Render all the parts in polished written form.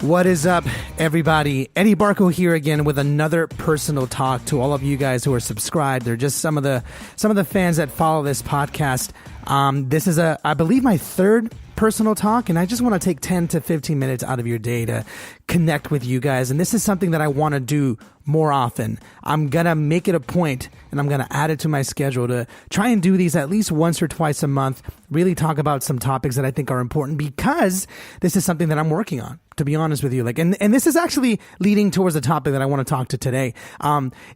What is up, everybody? Eddie Barco here again with another personal talk to all of you guys who are subscribed. They're just some of the fans that follow this podcast. This is I believe my third personal talk, and I just want to take 10 to 15 minutes out of your day to connect with you guys. And this is something that I want to do more often. I'm going to make it a point, and I'm going to add it to my schedule to try and do these at least once or twice a month, really talk about some topics that I think are important, because this is something that I'm working on, to be honest with you. And this is actually leading towards the topic that I want to talk to today.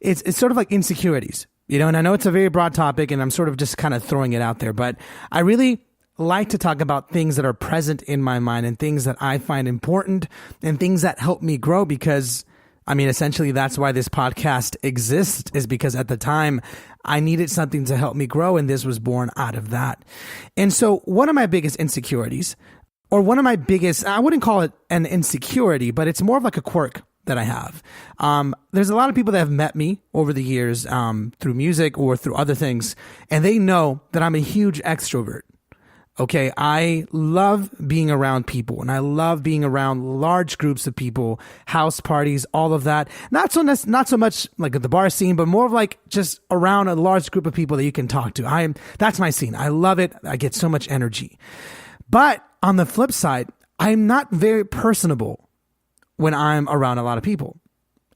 It's sort of like insecurities, and I know it's a very broad topic, and I'm sort of just kind of throwing it out there, but I really like to talk about things that are present in my mind and things that I find important and things that help me grow, because essentially that's why this podcast exists, is because at the time I needed something to help me grow, and this was born out of that. And so one of my biggest insecurities, or one of my biggest, I wouldn't call it an insecurity, but it's more of like a quirk that I have. There's a lot of people that have met me over the years through music or through other things, and they know that I'm a huge extrovert. Okay, I love being around people, and I love being around large groups of people, house parties, all of that. Not so much like at the bar scene, but more of like just around a large group of people that you can talk to. That's my scene. I love it. I get so much energy. But on the flip side, I'm not very personable when I'm around a lot of people.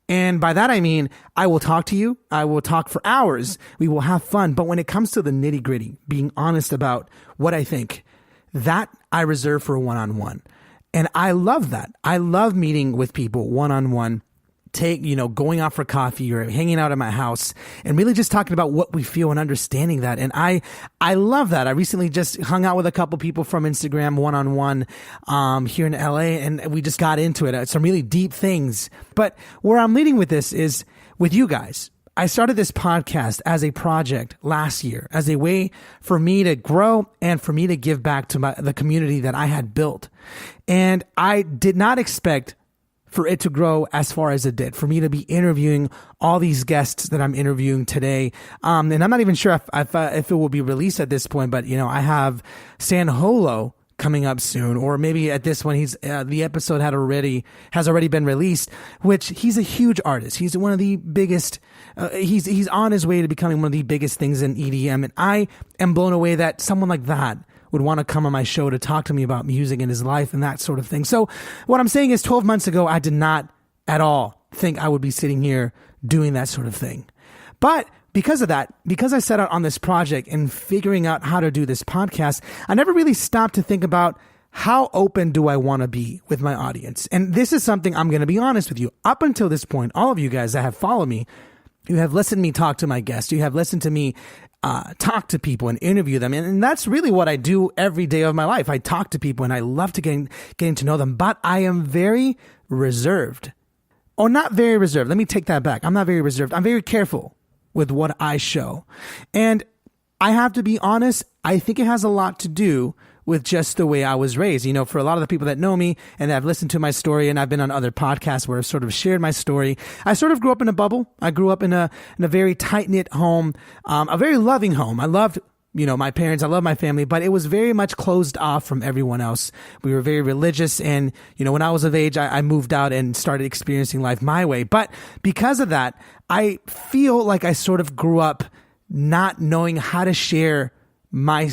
And by that, I mean, I will talk to you. I will talk for hours. We will have fun. But when it comes to the nitty gritty, being honest about what I think, that I reserve for one-on-one. And I love that. I love meeting with people one-on-one, going out for coffee or hanging out at my house and really just talking about what we feel and understanding that. And I love that. I recently just hung out with a couple people from Instagram one-on-one, here in LA, and we just got into it. Some really deep things. But where I'm leading with this is with you guys. I started this podcast as a project last year, as a way for me to grow and for me to give back to the community that I had built. And I did not expect for it to grow as far as it did, for me to be interviewing all these guests that I'm interviewing today. And I'm not even sure if it will be released at this point, but I have San Holo coming up soon, or maybe at this one, the episode has already been released, which he's a huge artist. He's one of the biggest, he's on his way to becoming one of the biggest things in EDM. And I am blown away that someone like that would want to come on my show to talk to me about music and his life and that sort of thing. So what I'm saying is 12 months ago, I did not at all think I would be sitting here doing that sort of thing. But because of that, because I set out on this project and figuring out how to do this podcast, I never really stopped to think about how open do I want to be with my audience. And this is something I'm going to be honest with you. Up until this point, all of you guys that have followed me, you have listened to me talk to my guests, you have listened to me talk to people and interview them. And that's really what I do every day of my life. I talk to people and I love to getting to know them, but I am very reserved. Or not very reserved. Let me take that back. I'm not very reserved. I'm very careful with what I show. And I have to be honest, I think it has a lot to do with just the way I was raised. For a lot of the people that know me and that have listened to my story, and I've been on other podcasts where I've sort of shared my story, I sort of grew up in a bubble. I grew up in a very tight-knit home, a very loving home. I loved, my parents, I love my family, but it was very much closed off from everyone else. We were very religious, and, when I was of age, I moved out and started experiencing life my way. But because of that, I feel like I sort of grew up not knowing how to share my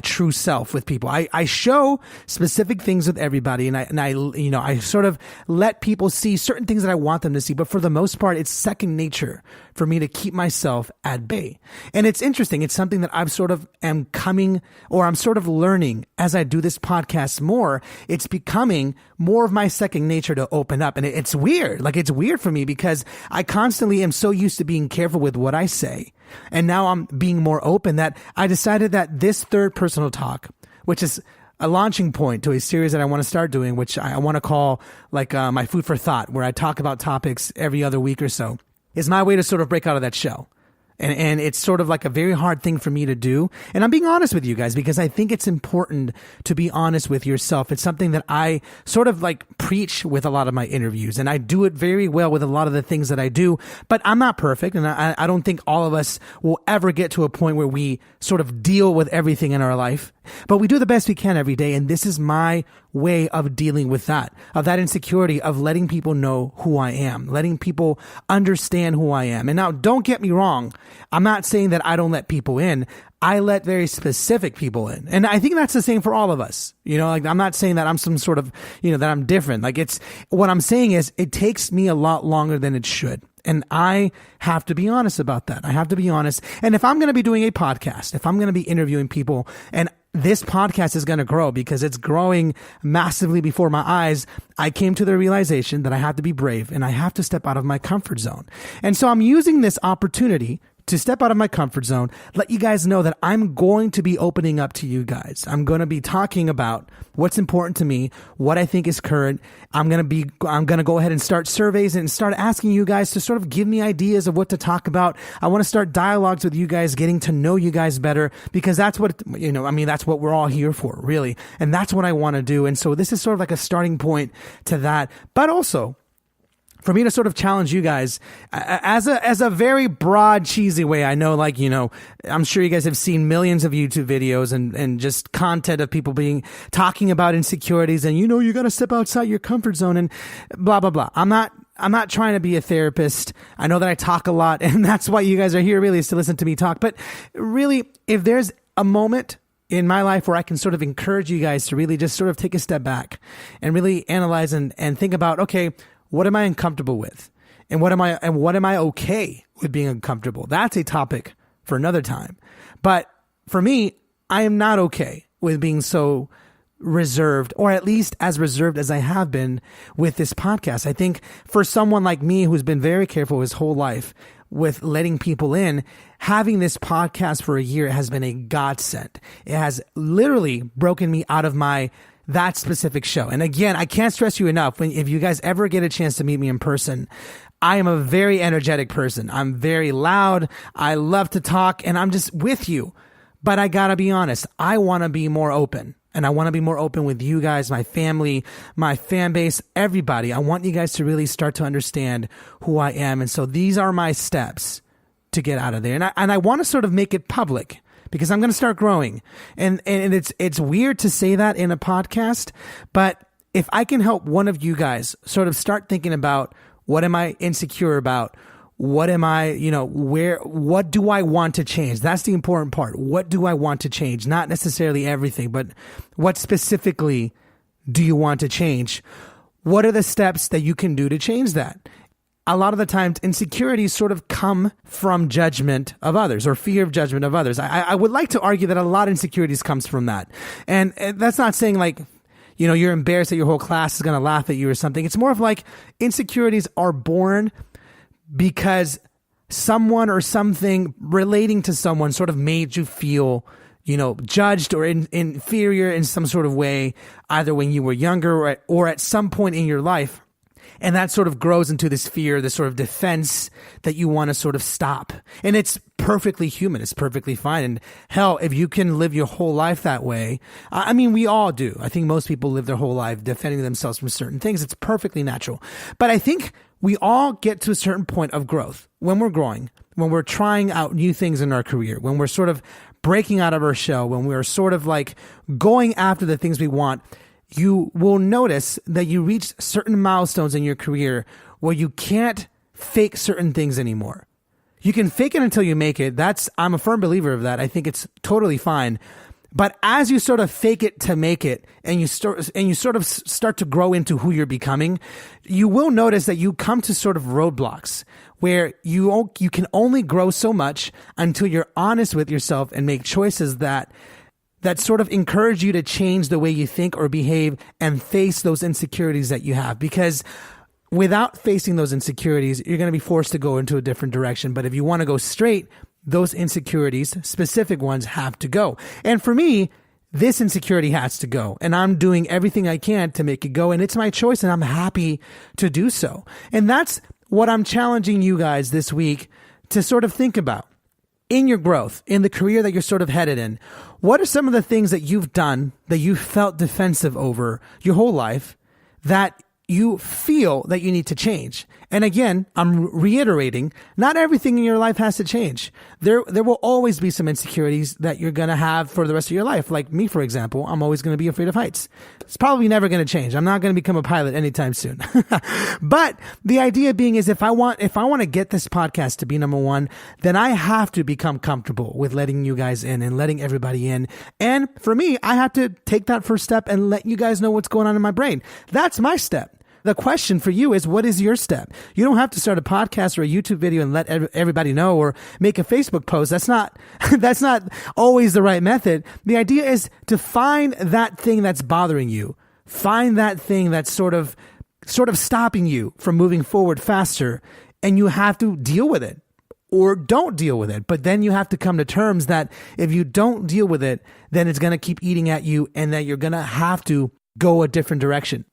true self with people. I show specific things with everybody, and I sort of let people see certain things that I want them to see, but for the most part, it's second nature for me to keep myself at bay. And it's interesting. It's something that I'm sort of I'm sort of learning as I do this podcast more. It's becoming more of my second nature to open up. And it's weird. It's weird for me because I constantly am so used to being careful with what I say. And now I'm being more open, that I decided that this third personal talk, which is a launching point to a series that I want to start doing, which I want to call my food for thought, where I talk about topics every other week or so, is my way to sort of break out of that shell And it's sort of like a very hard thing for me to do. And I'm being honest with you guys because I think it's important to be honest with yourself. It's something that I sort of like preach with a lot of my interviews, and I do it very well with a lot of the things that I do, but I'm not perfect. And I don't think all of us will ever get to a point where we sort of deal with everything in our life, but we do the best we can every day. And this is my way of dealing with that insecurity, of letting people know who I am, letting people understand who I am. And now don't get me wrong. I'm not saying that I don't let people in. I let very specific people in. And I think that's the same for all of us. Like I'm not saying that I'm some sort of, that I'm different. Like what I'm saying is it takes me a lot longer than it should. And I have to be honest about that. I have to be honest. And if I'm going to be doing a podcast, if I'm going to be interviewing people, and this podcast is going to grow because it's growing massively before my eyes, I came to the realization that I have to be brave and I have to step out of my comfort zone. And so I'm using this opportunity to step out of my comfort zone, let you guys know that I'm going to be opening up to you guys. I'm going to be talking about what's important to me, what I think is current. I'm going to go ahead and start surveys and start asking you guys to sort of give me ideas of what to talk about. I want to start dialogues with you guys, getting to know you guys better, because that's what, that's what we're all here for, really. And that's what I want to do. And so this is sort of like a starting point to that, but also for me to sort of challenge you guys as a very broad, cheesy way. I know, I'm sure you guys have seen millions of YouTube videos and just content of people talking about insecurities and, you got to step outside your comfort zone and blah, blah, blah. I'm not trying to be a therapist. I know that I talk a lot, and that's why you guys are here, really, is to listen to me talk. But really, if there's a moment in my life where I can sort of encourage you guys to really just sort of take a step back and really analyze and think about, okay, what am I uncomfortable with? And what am I okay with being uncomfortable? That's a topic for another time. But for me, I am not okay with being so reserved, or at least as reserved as I have been with this podcast. I think for someone like me who's been very careful his whole life with letting people in, having this podcast for a year has been a godsend. It has literally broken me out of that specific show. And again, I can't stress you enough, if you guys ever get a chance to meet me in person, I am a very energetic person. I'm very loud. I love to talk, and I'm just with you. But I gotta be honest, I want to be more open. And I want to be more open with you guys, my family, my fan base, everybody. I want you guys to really start to understand who I am. And so these are my steps to get out of there. And I want to sort of make it public, because I'm going to start growing. And it's weird to say that in a podcast, but if I can help one of you guys sort of start thinking about, what am I insecure about? What am I, what do I want to change? That's the important part. What do I want to change? Not necessarily everything, but what specifically do you want to change? What are the steps that you can do to change that? A lot of the times, insecurities sort of come from judgment of others, or fear of judgment of others. I would like to argue that a lot of insecurities comes from that. And that's not saying you're embarrassed that your whole class is going to laugh at you or something. It's more of like insecurities are born because someone or something relating to someone sort of made you feel, judged or inferior in some sort of way, either when you were younger or at some point in your life. And that sort of grows into this fear, this sort of defense that you want to sort of stop. And it's perfectly human. It's perfectly fine. And hell, if you can live your whole life that way, we all do. I think most people live their whole life defending themselves from certain things. It's perfectly natural. But I think we all get to a certain point of growth when we're growing, when we're trying out new things in our career, when we're sort of breaking out of our shell, when we're sort of like going after the things we want. You will notice that you reach certain milestones in your career where you can't fake certain things anymore. You can fake it until you make it. I'm a firm believer of that. I think it's totally fine. But as you sort of fake it to make it, and you sort of start to grow into who you're becoming, you will notice that you come to sort of roadblocks where you can only grow so much until you're honest with yourself and make choices that sort of encourage you to change the way you think or behave and face those insecurities that you have. Because without facing those insecurities, you're going to be forced to go into a different direction. But if you want to go straight, those insecurities, specific ones, have to go. And for me, this insecurity has to go. And I'm doing everything I can to make it go. And it's my choice, and I'm happy to do so. And that's what I'm challenging you guys this week to sort of think about. in your growth, in the career that you're sort of headed in, what are some of the things that you've done that you felt defensive over your whole life that you feel that you need to change? And again, I'm reiterating, not everything in your life has to change. There will always be some insecurities that you're going to have for the rest of your life. Like me, for example, I'm always going to be afraid of heights. It's probably never going to change. I'm not going to become a pilot anytime soon. But the idea being is if I want to get this podcast to be number one, then I have to become comfortable with letting you guys in and letting everybody in. And for me, I have to take that first step and let you guys know what's going on in my brain. That's my step. The question for you is, what is your step? You don't have to start a podcast or a YouTube video and let everybody know, or make a Facebook post. That's not always the right method. The idea is to find that thing that's bothering you. Find that thing that's sort of stopping you from moving forward faster, and you have to deal with it or don't deal with it. But then you have to come to terms that if you don't deal with it, then it's going to keep eating at you, and that you're going to have to go a different direction.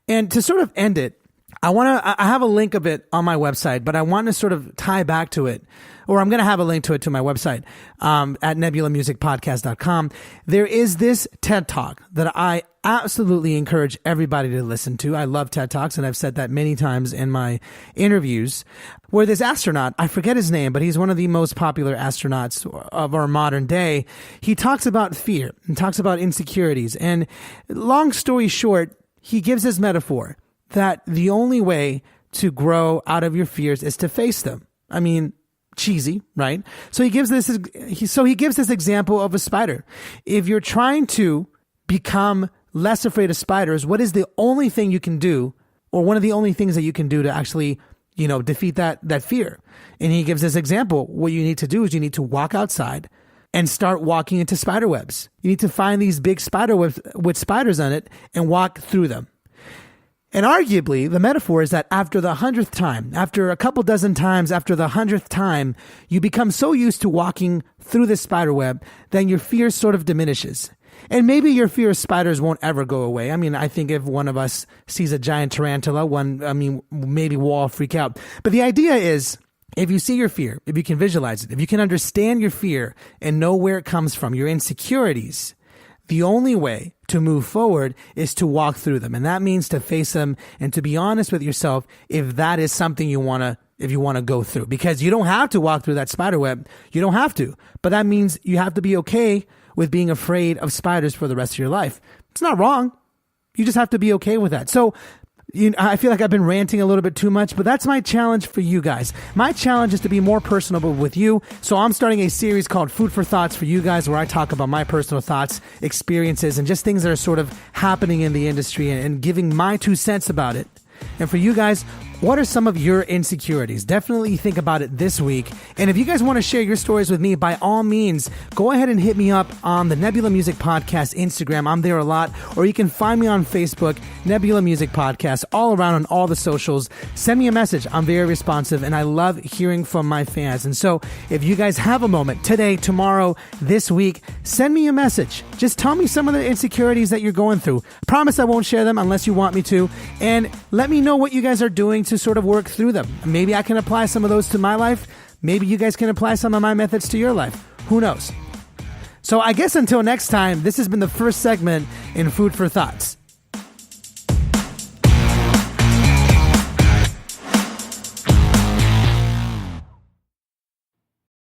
And to sort of end it, I have a link of it on my website, but I want to sort of tie back to it, or I'm going to have a link to it to my website, at nebulamusicpodcast.com. There is this TED Talk that I absolutely encourage everybody to listen to. I love TED Talks, and I've said that many times in my interviews, where this astronaut, I forget his name, but he's one of the most popular astronauts of our modern day. He talks about fear and talks about insecurities. And long story short, he gives this metaphor that the only way to grow out of your fears is to face them. I mean, cheesy, right? So he gives this example of a spider. If you're trying to become less afraid of spiders, what is the only thing you can do, or one of the only things that you can do to actually, defeat that fear? And he gives this example. What you need to do is you need to walk outside and start walking into spider webs. You need to find these big spider webs with spiders on it and walk through them. And arguably, the metaphor is that after the 100th time, after a couple dozen times, after the 100th time, you become so used to walking through this spider web, then your fear sort of diminishes. And maybe your fear of spiders won't ever go away. I mean, I think if one of us sees a giant tarantula, maybe we'll all freak out. But the idea is, if you see your fear, if you can visualize it, if you can understand your fear and know where it comes from, your insecurities, the only way to move forward is to walk through them. And that means to face them and to be honest with yourself if that is something you want to go through. Because you don't have to walk through that spider web. You don't have to. But that means you have to be okay with being afraid of spiders for the rest of your life. It's not wrong. You just have to be okay with that. So I feel like I've been ranting a little bit too much, but that's my challenge for you guys. My challenge is to be more personable with you. So I'm starting a series called Food for Thoughts for you guys, where I talk about my personal thoughts, experiences, and just things that are sort of happening in the industry and giving my 2 cents about it. And for you guys, what are some of your insecurities? Definitely think about it this week. And if you guys want to share your stories with me, by all means, go ahead and hit me up on the Nebula Music Podcast Instagram. I'm there a lot. Or you can find me on Facebook, Nebula Music Podcast, all around on all the socials. Send me a message. I'm very responsive, and I love hearing from my fans. And so if you guys have a moment today, tomorrow, this week, send me a message. Just tell me some of the insecurities that you're going through. I promise I won't share them unless you want me to. And let me know what you guys are doing to sort of work through them. Maybe I can apply some of those to my life. Maybe you guys can apply some of my methods to your life. Who knows? So I guess until next time, this has been the first segment in Food for Thoughts.